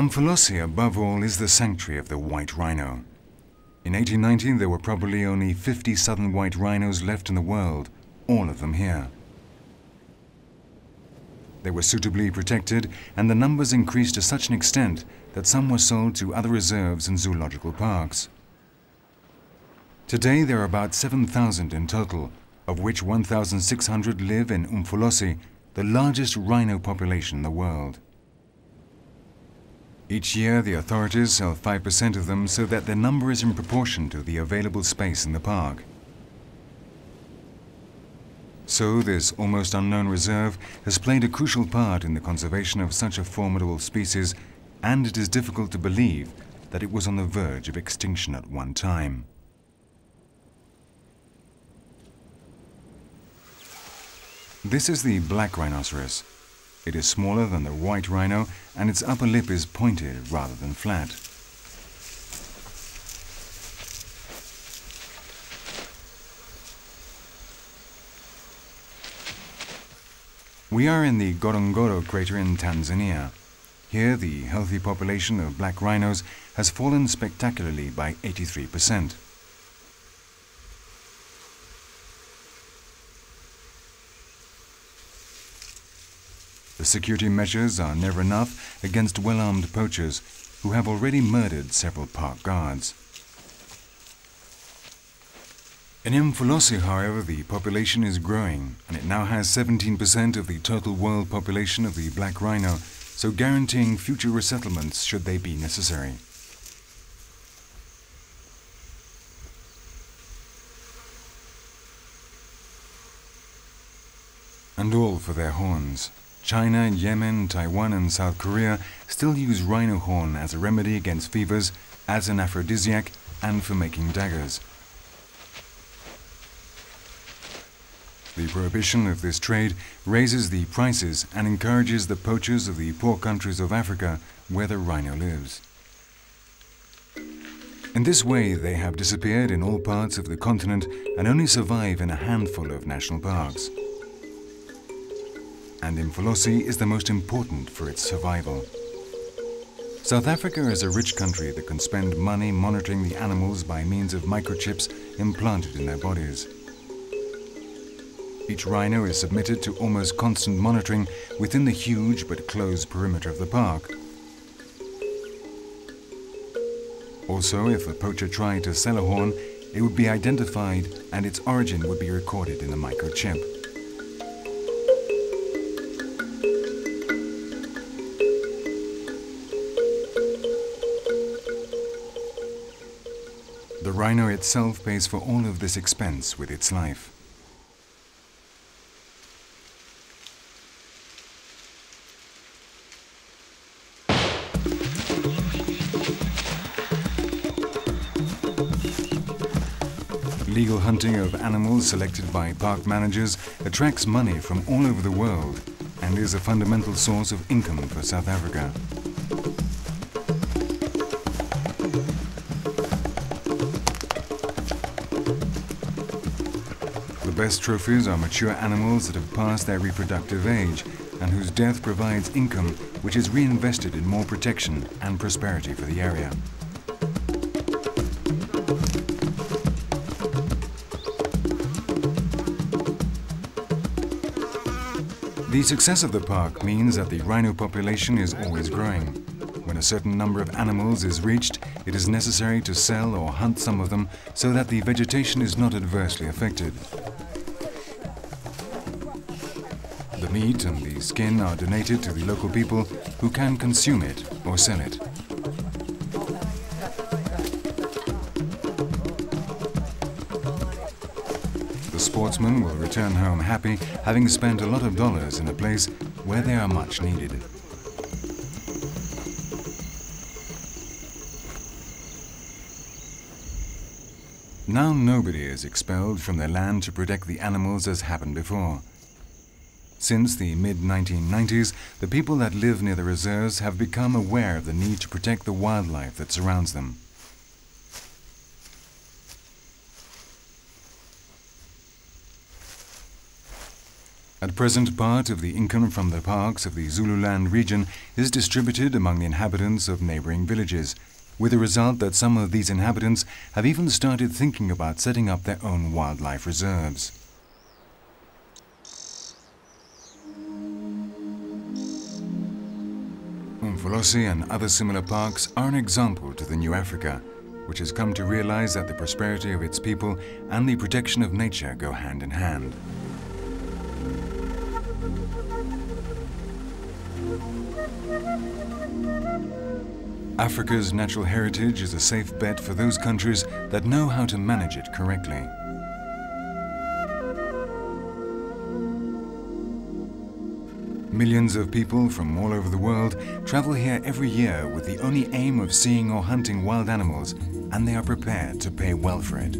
Umfolozi, above all, is the sanctuary of the white rhino. In 1890, there were probably only 50 southern white rhinos left in the world, all of them here. They were suitably protected, and the numbers increased to such an extent that some were sold to other reserves and zoological parks. Today, there are about 7,000 in total, of which 1,600 live in Umfolozi, the largest rhino population in the world. Each year, the authorities sell 5% of them so that their number is in proportion to the available space in the park. So, this almost unknown reserve has played a crucial part in the conservation of such a formidable species, and it is difficult to believe that it was on the verge of extinction at one time. This is the black rhinoceros. It is smaller than the white rhino, and its upper lip is pointed rather than flat. We are in the Ngorongoro crater in Tanzania. Here, the healthy population of black rhinos has fallen spectacularly by 83%. The security measures are never enough against well-armed poachers who have already murdered several park guards. In Umfolozi, however, the population is growing, and it now has 17% of the total world population of the black rhino, so guaranteeing future resettlements should they be necessary. And all for their horns. China, Yemen, Taiwan and South Korea still use rhino horn as a remedy against fevers, as an aphrodisiac, and for making daggers. The prohibition of this trade raises the prices and encourages the poachers of the poor countries of Africa where the rhino lives. In this way, they have disappeared in all parts of the continent and only survive in a handful of national parks. And Umfolozi is the most important for its survival. South Africa is a rich country that can spend money monitoring the animals by means of microchips implanted in their bodies. Each rhino is submitted to almost constant monitoring within the huge but closed perimeter of the park. Also, if a poacher tried to sell a horn, it would be identified and its origin would be recorded in the microchip. The rhino itself pays for all of this expense with its life. Legal hunting of animals selected by park managers attracts money from all over the world and is a fundamental source of income for South Africa. The best trophies are mature animals that have passed their reproductive age and whose death provides income which is reinvested in more protection and prosperity for the area. The success of the park means that the rhino population is always growing. When a certain number of animals is reached, it is necessary to sell or hunt some of them so that the vegetation is not adversely affected. The meat and the skin are donated to the local people who can consume it or sell it. The sportsmen will return home happy, having spent a lot of dollars in a place where they are much needed. Now nobody is expelled from their land to protect the animals as happened before. Since the mid-1990s, the people that live near the reserves have become aware of the need to protect the wildlife that surrounds them. At present, part of the income from the parks of the Zululand region is distributed among the inhabitants of neighboring villages, with the result that some of these inhabitants have even started thinking about setting up their own wildlife reserves. Umfolozi and other similar parks are an example to the new Africa, which has come to realize that the prosperity of its people and the protection of nature go hand in hand. Africa's natural heritage is a safe bet for those countries that know how to manage it correctly. Millions of people from all over the world travel here every year with the only aim of seeing or hunting wild animals, and they are prepared to pay well for it.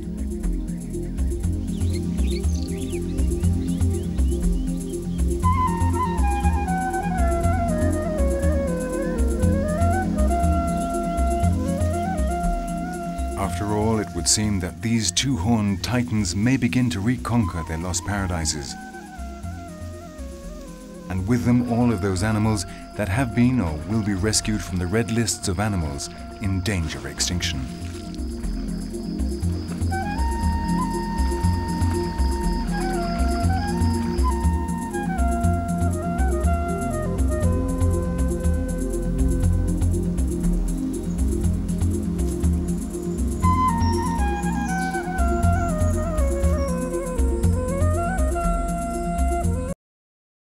After all, it would seem that these two-horned titans may begin to reconquer their lost paradises, and with them all of those animals that have been or will be rescued from the red lists of animals in danger of extinction.